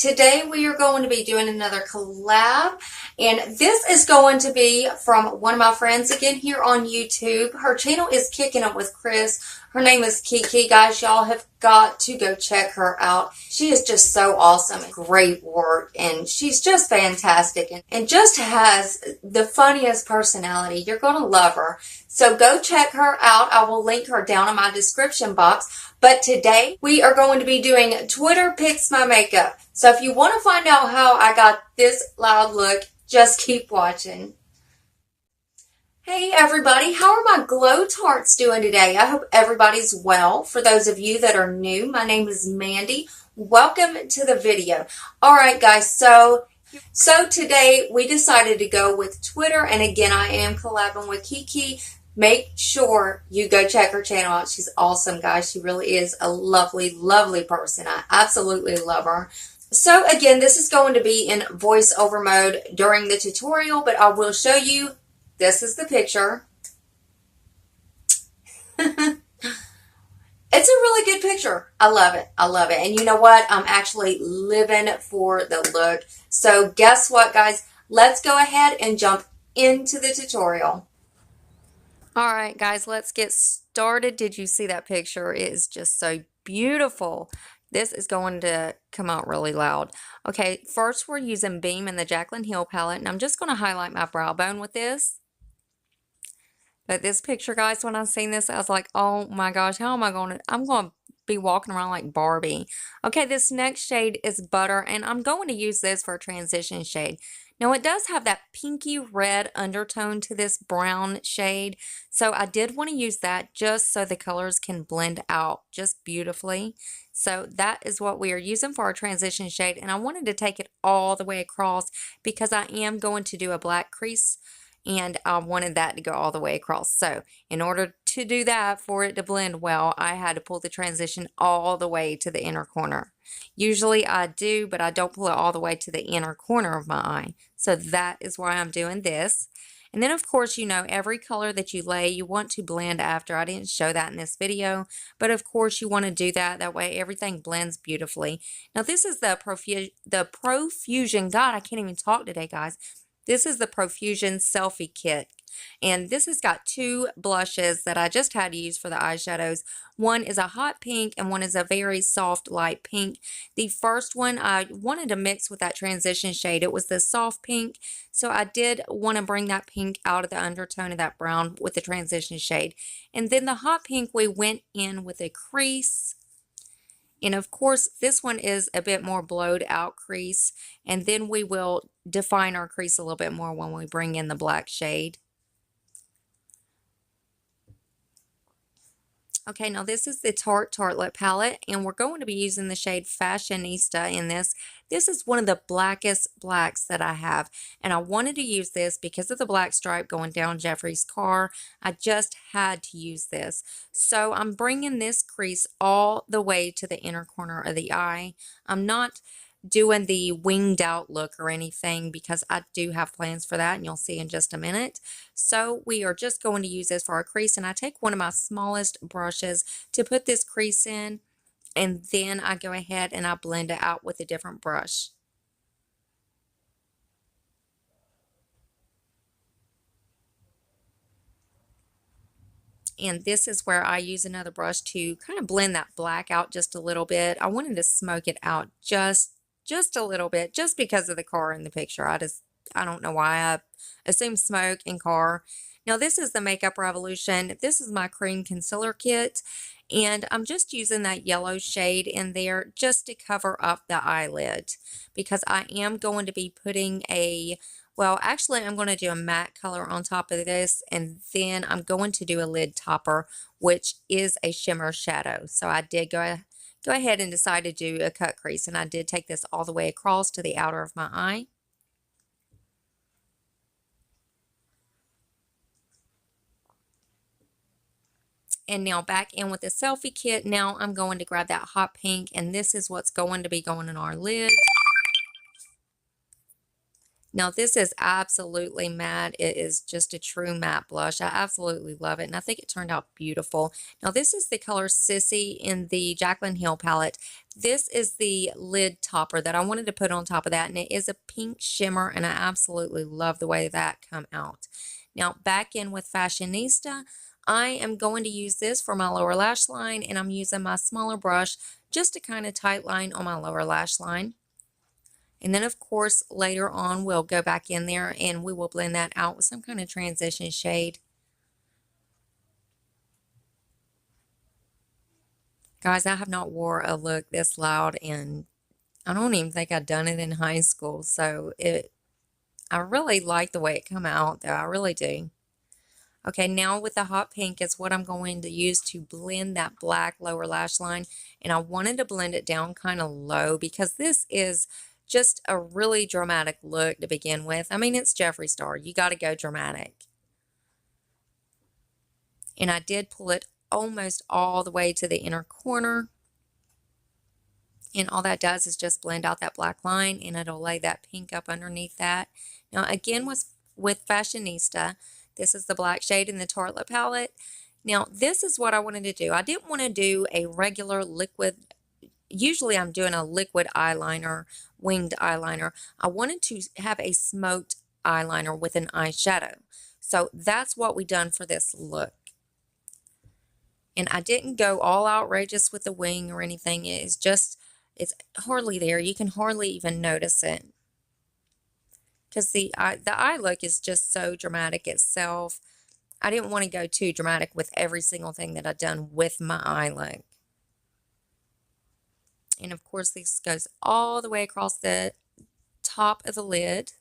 Today we are going to be doing another collab, and this is going to be from one of my friends again here on YouTube. Her channel is Kicking It with Kriss. Her name is Kiki. Guys, y'all have got to go check her out. She is just so awesome. Great work, and she's just fantastic and just has the funniest personality. You're going to love her. So go check her out. I will link her down in my description box. But today we are going to be doing Twitter Picks My Makeup. So if you want to find out how I got this loud look, just keep watching. Hey everybody, how are my Glow Tarts doing today? I hope everybody's well. For those of you that are new, my name is Mandy. Welcome to the video. Alright guys, so today we decided to go with Twitter, and again I am collabing with Kiki. Make sure you go check her channel out. She's awesome, guys. She really is a lovely, lovely person. I absolutely love her. So again, this is going to be in voiceover mode during the tutorial, but I will show you. This is the picture. It's a really good picture. I love it. I love it. And you know what? I'm actually living for the look. So guess what, guys? Let's go ahead and jump into the tutorial. All right, guys, let's get started. Did you see that picture? It is just so beautiful. This is going to come out really loud. Okay, first we're using Beam in the Jaclyn Hill palette, and I'm just going to highlight my brow bone with this. But this picture, guys, when I seen this, I was like, oh my gosh, how am I going to, I'm going to be walking around like Barbie. Okay, this next shade is Butter, and I'm going to use this for a transition shade. Now, it does have that pinky red undertone to this brown shade, so I did want to use that just so the colors can blend out just beautifully. So that is what we are using for our transition shade, and I wanted to take it all the way across because I am going to do a black crease, and I wanted that to go all the way across. So in order to do that, for it to blend well, I had to pull the transition all the way to the inner corner. Usually I do, but I don't pull it all the way to the inner corner of my eye. So that is why I'm doing this. And then of course, you know, every color that you lay, you want to blend after. I didn't show that in this video, but of course you want to do that. That way everything blends beautifully. Now this is the Profusion, God, I can't even talk today, guys. This is the Profusion Selfie Kit, and this has got two blushes that I just had to use for the eyeshadows. One is a hot pink and one is a very soft light pink. The first one I wanted to mix with that transition shade. It was the soft pink, so I did want to bring that pink out of the undertone of that brown with the transition shade. And then the hot pink, we went in with a crease. And of course, this one is a bit more blowed out crease. And then we will define our crease a little bit more when we bring in the black shade. Okay, now this is the Tarte Tartelette palette, and we're going to be using the shade Fashionista in this. This is one of the blackest blacks that I have, and I wanted to use this because of the black stripe going down Jeffrey's car. I just had to use this. So I'm bringing this crease all the way to the inner corner of the eye. I'm not doing the winged out look or anything because I do have plans for that, and you'll see in just a minute. So we are just going to use this for our crease, and I take one of my smallest brushes to put this crease in, and then I go ahead and I blend it out with a different brush. And this is where I use another brush to kind of blend that black out just a little bit. I wanted to smoke it out just a little bit, just because of the car in the picture. I don't know why I assume smoke in car. Now this is the Makeup Revolution. This is my cream concealer kit, and I'm just using that yellow shade in there just to cover up the eyelid because I am going to be putting well, actually I'm going to do a matte color on top of this, and then I'm going to do a lid topper, which is a shimmer shadow. So I did go ahead and decide to do a cut crease, and I did take this all the way across to the outer of my eye. And now back in with the selfie kit. Now I'm going to grab that hot pink, and this is what's going to be going in our lid. Now, this is absolutely matte. It is just a true matte blush. I absolutely love it, and I think it turned out beautiful. Now, this is the color Sissy in the Jaclyn Hill palette. This is the lid topper that I wanted to put on top of that, and it is a pink shimmer, and I absolutely love the way that come out. Now, back in with Fashionista, I am going to use this for my lower lash line, and I'm using my smaller brush just to kind of tight line on my lower lash line. And then, of course, later on, we'll go back in there and we will blend that out with some kind of transition shade. Guys, I have not wore a look this loud, and I don't even think I've done it in high school. So I really like the way it come out, though. I really do. Okay, now with the hot pink is what I'm going to use to blend that black lower lash line. And I wanted to blend it down kind of low because this is just a really dramatic look to begin with. I mean, it's Jeffree Star. You got to go dramatic. And I did pull it almost all the way to the inner corner. And all that does is just blend out that black line, and it'll lay that pink up underneath that. Now, again, with Fashionista, this is the black shade in the Tartelette palette. Now, this is what I wanted to do. I didn't want to do a regular liquid. Usually I'm doing a liquid eyeliner, winged eyeliner. I wanted to have a smoked eyeliner with an eyeshadow. So that's what we done for this look. And I didn't go all outrageous with the wing or anything. It's hardly there. You can hardly even notice it. Because the eye look is just so dramatic itself. I didn't want to go too dramatic with every single thing that I've done with my eye look. And of course, this goes all the way across the top of the lid.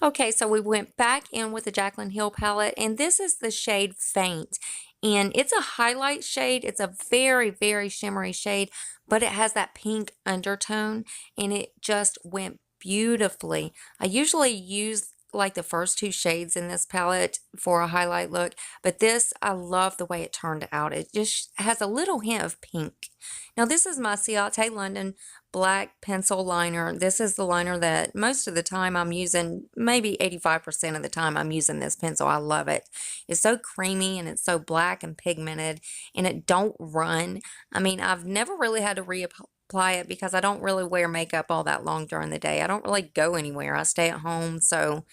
Okay, so we went back in with the Jaclyn Hill palette, and this is the shade Faint. And it's a highlight shade. It's a very, very shimmery shade, but it has that pink undertone, and it just went beautifully. I usually use like the first two shades in this palette for a highlight look, but this, I love the way it turned out. It just has a little hint of pink. Now, this is my Ciate London black pencil liner. This is the liner that most of the time I'm using, maybe 85% of the time I'm using this pencil. I love it. It's so creamy and it's so black and pigmented, and it don't run. I mean, I've never really had to reapply it because I don't really wear makeup all that long during the day. I don't really go anywhere. I stay at home, so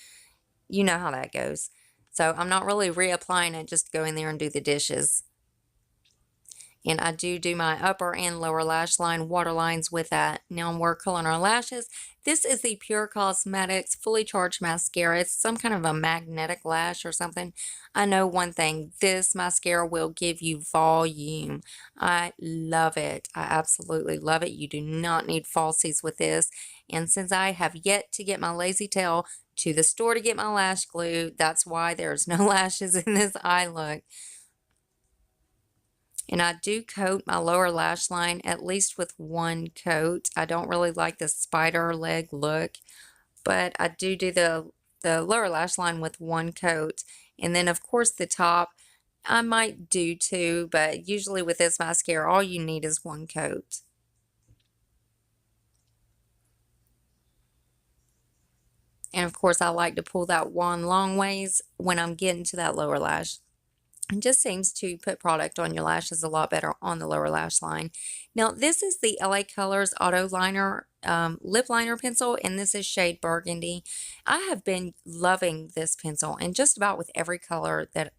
you know how that goes. So I'm not really reapplying it, just go in there and do the dishes. And I do my upper and lower lash line waterlines with that. Now we're curling our lashes. This is the Pure Cosmetics Fully Charged Mascara. It's some kind of a magnetic lash or something. I know one thing, this mascara will give you volume. I love it. I absolutely love it. You do not need falsies with this. And since I have yet to get my lazy tail to the store to get my lash glue, that's why there's no lashes in this eye look. And I do coat my lower lash line at least with one coat. I don't really like the spider leg look, but I do the lower lash line with one coat. And then, of course, the top, I might do two, but usually with this mascara, all you need is one coat. And, of course, I like to pull that wand long ways when I'm getting to that lower lash. It just seems to put product on your lashes a lot better on the lower lash line. Now, this is the LA Colors Auto Liner Lip Liner Pencil, and this is shade Burgundy. I have been loving this pencil, and just about with every color that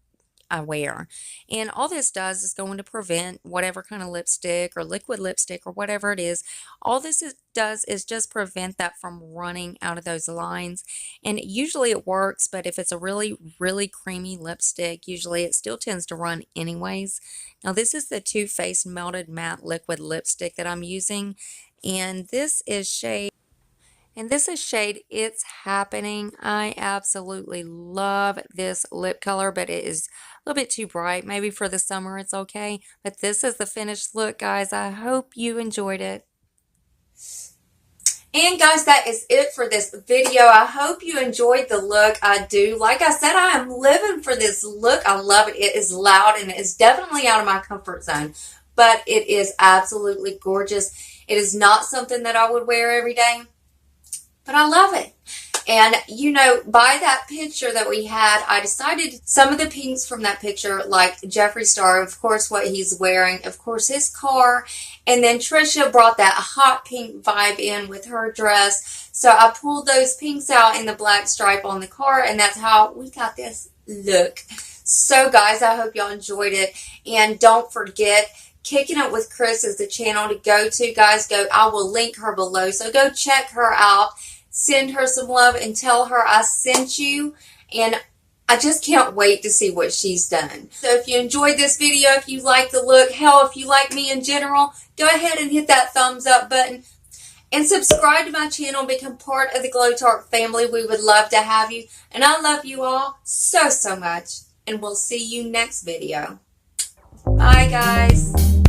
I wear. And all this does is going to prevent whatever kind of lipstick or liquid lipstick or whatever it is. All this does is just prevent that from running out of those lines. And usually it works, but if it's a really, really creamy lipstick, usually it still tends to run anyways. Now, this is the Too Faced Melted Matte Liquid Lipstick that I'm using. And this is shade It's Happening. I absolutely love this lip color, but it is a little bit too bright. Maybe for the summer it's okay, but this is the finished look, guys. I hope you enjoyed it. And guys, that is it for this video. I hope you enjoyed the look. I do. Like I said, I am living for this look. I love it. It is loud and it is definitely out of my comfort zone. but it is absolutely gorgeous. It is not something that I would wear every day, but I love it. And, you know, by that picture that we had, I decided some of the pinks from that picture, like Jeffree Star, of course, what he's wearing, of course, his car. And then Trisha brought that hot pink vibe in with her dress. So I pulled those pinks out in the black stripe on the car, and that's how we got this look. So, guys, I hope y'all enjoyed it. And don't forget, Kicking It with Kriss is the channel to go to, guys. I will link her below. So go check her out. Send her some love and tell her I sent you. And I just can't wait to see what she's done. So if you enjoyed this video, if you like the look, hell, if you like me in general, go ahead and hit that thumbs up button. And subscribe to my channel. Become part of the Glow Tart family. We would love to have you. And I love you all so, so much. And we'll see you next video. Bye, guys.